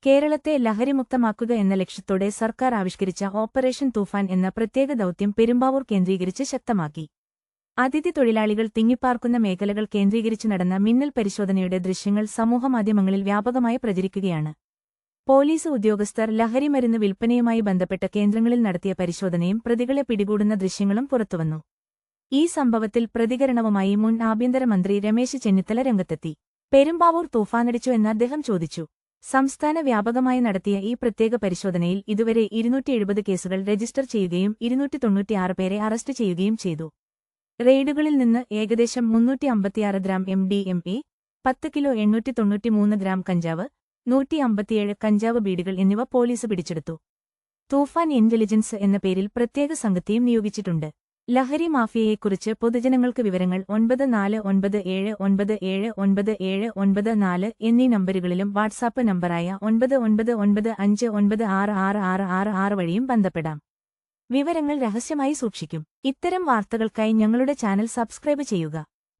കേരളത്തെ ലഹരിമുക്തമാക്കുക എന്ന ലക്ഷ്യത്തോടെ സർക്കാർ ആവിഷ്കരിച്ച ഓപ്പറേഷൻ തൂഫാൻ എന്ന പ്രത്യേക ദൌത്യം പെരുമ്പാവൂർ കേന്ദ്രീകരിച്ച് ശക്തമാക്കി. അതിഥി തൊഴിലാളികൾ തിങ്ങിപ്പാർക്കുന്ന മേഖലകൾ കേന്ദ്രീകരിച്ചു നടന്ന മിന്നൽ പരിശോധനയുടെ ദൃശ്യങ്ങൾ സമൂഹമാധ്യമങ്ങളിൽ വ്യാപകമായി പ്രചരിക്കുകയാണ്. പോലീസ് ഉദ്യോഗസ്ഥർ ലഹരിമരുന്ന് വിൽപ്പനയുമായി ബന്ധപ്പെട്ട കേന്ദ്രങ്ങളിൽ നടത്തിയ പരിശോധനയും പ്രതികളെ പിടികൂടുന്ന ദൃശ്യങ്ങളും പുറത്തുവന്നു. ഈ സംഭവത്തിൽ പ്രതികരണവുമായി മുൻ ആഭ്യന്തരമന്ത്രി രമേശ് ചെന്നിത്തല രംഗത്തെത്തി. പെരുമ്പാവൂർ തൂഫാനടിച്ചു എന്ന് അദ്ദേഹം ചോദിച്ചു. സംസ്ഥാന വ്യാപകമായി നടത്തിയ ഈ പ്രത്യേക പരിശോധനയിൽ ഇതുവരെ 270 കേസുകൾ രജിസ്റ്റർ ചെയ്യുകയും 296 പേരെ അറസ്റ്റ് ചെയ്യുകയും ചെയ്തു. റെയ്ഡുകളിൽ നിന്ന് ഏകദേശം 356 ഗ്രാം MDMA, 10 കിലോ 893 ഗ്രാം കഞ്ചാവ്, 157 കഞ്ചാവ് ബീഡികൾ എന്നിവ പോലീസ് പിടിച്ചെടുത്തു. തൂഫാൻ ഇന്റലിജൻസ് എന്ന പേരിൽ പ്രത്യേക സംഘത്തെയും നിയോഗിച്ചിട്ടുണ്ട്. ലഹരി മാഫിയയെക്കുറിച്ച് പൊതുജനങ്ങൾക്ക് വിവരങ്ങൾ 9497979794 എന്നീ നമ്പരുകളിലും വാട്സാപ്പ് നമ്പറായ 9995966666 വഴിയും ബന്ധപ്പെടാം. വിവരങ്ങൾ രഹസ്യമായി സൂക്ഷിക്കും. ഇത്തരം വാർത്തകൾക്കായി ഞങ്ങളുടെ ചാനൽ സബ്സ്ക്രൈബ് ചെയ്യുക.